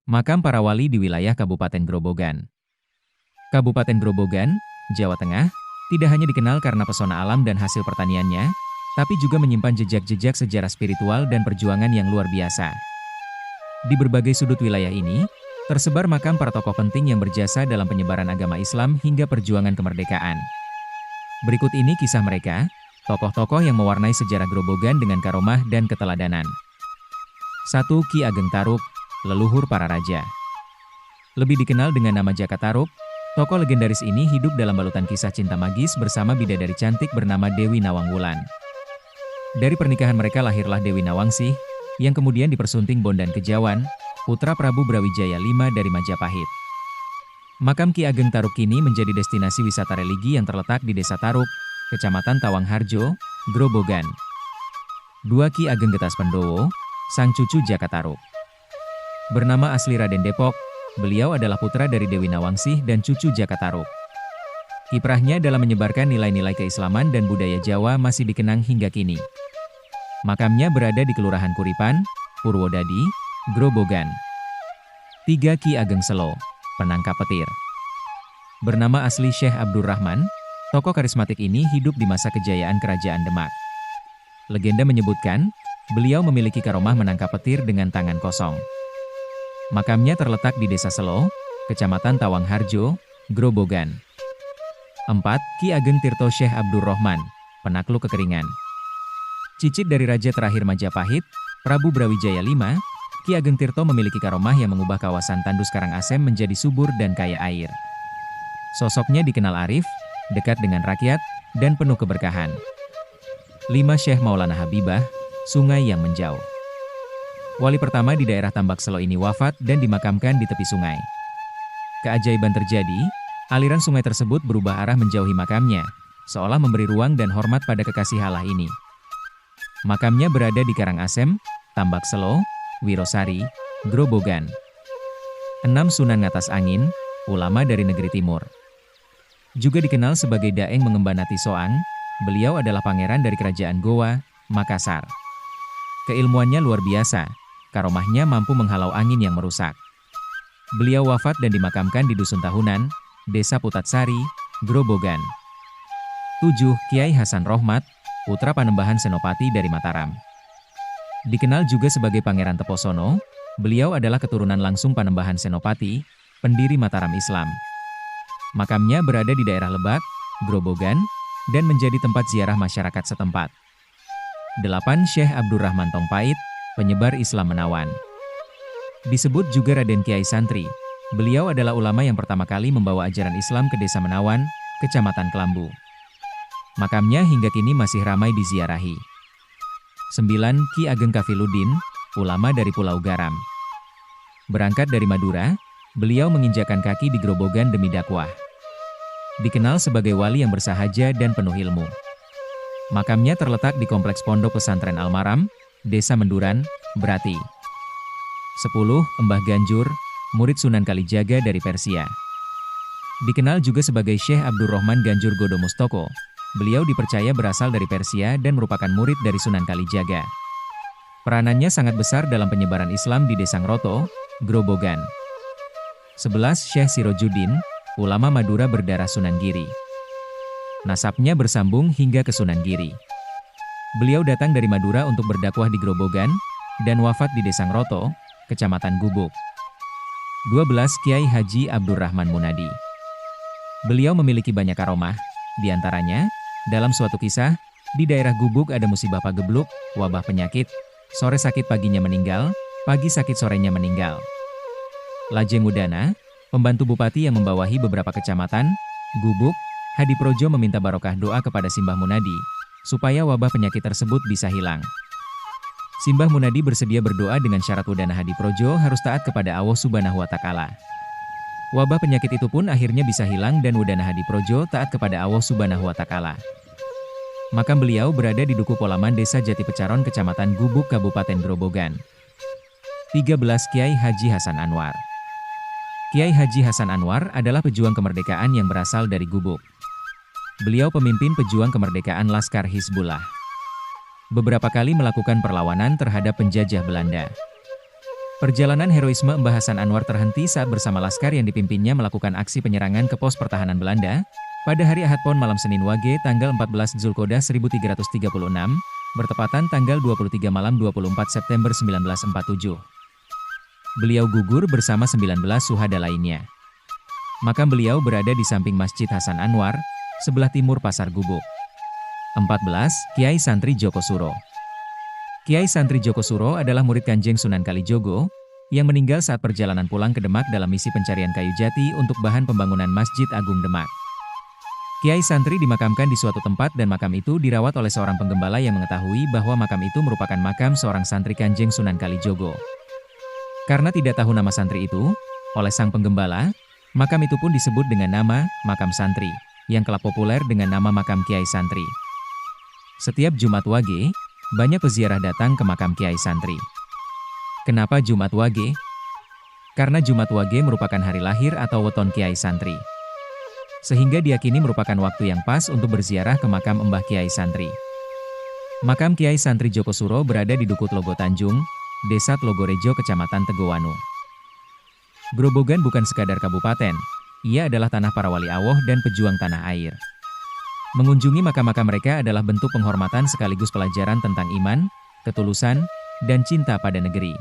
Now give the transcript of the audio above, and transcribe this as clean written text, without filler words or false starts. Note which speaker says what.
Speaker 1: Makam para wali di wilayah Kabupaten Grobogan. Kabupaten Grobogan, Jawa Tengah, tidak hanya dikenal karena pesona alam dan hasil pertaniannya, tapi juga menyimpan jejak-jejak sejarah spiritual dan perjuangan yang luar biasa. Di berbagai sudut wilayah ini, tersebar makam para tokoh penting yang berjasa dalam penyebaran agama Islam hingga perjuangan kemerdekaan. Berikut ini kisah mereka, tokoh-tokoh yang mewarnai sejarah Grobogan dengan karomah dan keteladanan. 1. Ki Ageng Tarub, leluhur para raja. Lebih dikenal dengan nama Jaka Tarub, tokoh legendaris ini hidup dalam balutan kisah cinta magis bersama bidadari cantik bernama Dewi Nawangwulan. Dari pernikahan mereka lahirlah Dewi Nawangsih, yang kemudian dipersunting Bondan Kejawan, putra Prabu Brawijaya V dari Majapahit. Makam Ki Ageng Tarub kini menjadi destinasi wisata religi yang terletak di Desa Tarub, Kecamatan Tawangharjo, Grobogan. 2. Ki Ageng Getas Pendowo, sang cucu Jaka Tarub. Bernama asli Raden Depok, beliau adalah putra dari Dewi Nawangsih dan cucu Jaka Tarub. Kiprahnya dalam menyebarkan nilai-nilai keislaman dan budaya Jawa masih dikenang hingga kini. Makamnya berada di Kelurahan Kuripan, Purwodadi, Grobogan. 3. Ki Ageng Selo, penangkap petir. Bernama asli Syekh Abdurrahman, tokoh karismatik ini hidup di masa kejayaan Kerajaan Demak. Legenda menyebutkan, beliau memiliki karomah menangkap petir dengan tangan kosong. Makamnya terletak di Desa Selo, Kecamatan Tawangharjo, Grobogan. 4. Ki Ageng Tirto Syekh Abdurrahman, penakluk kekeringan. Cicit dari Raja terakhir Majapahit, Prabu Brawijaya V, Ki Ageng Tirto memiliki karomah yang mengubah kawasan Tandus Karangasem menjadi subur dan kaya air. Sosoknya dikenal arif, dekat dengan rakyat, dan penuh keberkahan. 5. Syekh Maulana Habibah, sungai yang menjauh. Wali pertama di daerah Tambak Selo ini wafat dan dimakamkan di tepi sungai. Keajaiban terjadi, aliran sungai tersebut berubah arah menjauhi makamnya, seolah memberi ruang dan hormat pada kekasih Allah ini. Makamnya berada di Karangasem, Tambak Selo, Wirosari, Grobogan. 6. Sunan Ngatas Angin, ulama dari negeri timur. Juga dikenal sebagai Daeng Mengemban Ati Soang, beliau adalah pangeran dari Kerajaan Goa, Makassar. Keilmuannya luar biasa, karomahnya mampu menghalau angin yang merusak. Beliau wafat dan dimakamkan di Dusun Tahunan, Desa Putatsari, Grobogan. 7. Kiai Hasan Rohmat, putra Panembahan Senopati dari Mataram. Dikenal juga sebagai Pangeran Teposono, beliau adalah keturunan langsung Panembahan Senopati, pendiri Mataram Islam. Makamnya berada di daerah Lebak, Grobogan, dan menjadi tempat ziarah masyarakat setempat. 8. Syekh Abdurrahman Tongpait, penyebar Islam Menawan. Disebut juga Raden Kiai Santri, beliau adalah ulama yang pertama kali membawa ajaran Islam ke Desa Menawan, Kecamatan Kelambu. Makamnya hingga kini masih ramai diziarahi. 9. Ki Ageng Kafiluddin, ulama dari Pulau Garam. Berangkat dari Madura, beliau menginjakkan kaki di Grobogan demi dakwah. Dikenal sebagai wali yang bersahaja dan penuh ilmu. Makamnya terletak di Kompleks Pondok Pesantren Al-Maram, Desa Menduran, Brati. 10. Mbah Ganjur, murid Sunan Kalijaga dari Persia. Dikenal juga sebagai Syekh Abdurrahman Ganjur Godo Mustoko. Beliau dipercaya berasal dari Persia dan merupakan murid dari Sunan Kalijaga. Peranannya sangat besar dalam penyebaran Islam di Desa Ngroto, Grobogan. 11. Syekh Sirojuddin, ulama Madura berdarah Sunan Giri. Nasabnya bersambung hingga ke Sunan Giri. Beliau datang dari Madura untuk berdakwah di Grobogan, dan wafat di Desa Ngroto, Kecamatan Gubuk. 12. Kiai Haji Abdurrahman Munadi. Beliau memiliki banyak karomah, di antaranya, dalam suatu kisah, di daerah Gubuk ada musibah pagebluk, wabah penyakit, sore sakit paginya meninggal, pagi sakit sorenya meninggal. Lajeng Udana, pembantu bupati yang membawahi beberapa kecamatan, Gubuk, Hadiprojo meminta barokah doa kepada Simbah Munadi, supaya wabah penyakit tersebut bisa hilang. Simbah Munadi bersedia berdoa dengan syarat Udana Hadiprojo harus taat kepada Allah Subhanahu wa Ta'ala. Wabah penyakit itu pun akhirnya bisa hilang dan Udana Hadiprojo taat kepada Allah Subhanahu wa Ta'ala. Makam beliau berada di Duku Polaman Desa Jati Pecaron Kecamatan Gubuk Kabupaten Grobogan. 13. Kiai Haji Hasan Anwar. Kiai Haji Hasan Anwar adalah pejuang kemerdekaan yang berasal dari Gubuk. Beliau pemimpin pejuang kemerdekaan Laskar Hizbullah. Beberapa kali melakukan perlawanan terhadap penjajah Belanda. Perjalanan heroisme Mbah Hasan Anwar terhenti saat bersama laskar yang dipimpinnya melakukan aksi penyerangan ke pos pertahanan Belanda, pada hari Ahad Pon malam Senin Wage tanggal 14 Zulkodah 1336, bertepatan tanggal 23 malam 24 September 1947. Beliau gugur bersama 19 syuhada lainnya. Makam beliau berada di samping Masjid Hasan Anwar, sebelah timur Pasar Gubuk. 14. Kiai Santri Joko Suro. Kiai Santri Joko Suro adalah murid Kanjeng Sunan Kalijogo, yang meninggal saat perjalanan pulang ke Demak dalam misi pencarian kayu jati untuk bahan pembangunan Masjid Agung Demak. Kiai Santri dimakamkan di suatu tempat dan makam itu dirawat oleh seorang penggembala yang mengetahui bahwa makam itu merupakan makam seorang santri Kanjeng Sunan Kalijogo. Karena tidak tahu nama santri itu, oleh sang penggembala, makam itu pun disebut dengan nama Makam Santri, yang kelak populer dengan nama Makam Kiai Santri. Setiap Jumat Wage, banyak peziarah datang ke makam Kiai Santri. Kenapa Jumat Wage? Karena Jumat Wage merupakan hari lahir atau weton Kiai Santri. Sehingga diyakini merupakan waktu yang pas untuk berziarah ke makam Mbah Kiai Santri. Makam Kiai Santri Joko Suro berada di Duku Tlogo Tanjung, Desa Tlogorejo, Kecamatan Tegowanu. Grobogan bukan sekadar kabupaten, ia adalah tanah para wali Allah dan pejuang tanah air. Mengunjungi makam-makam mereka adalah bentuk penghormatan sekaligus pelajaran tentang iman, ketulusan, dan cinta pada negeri.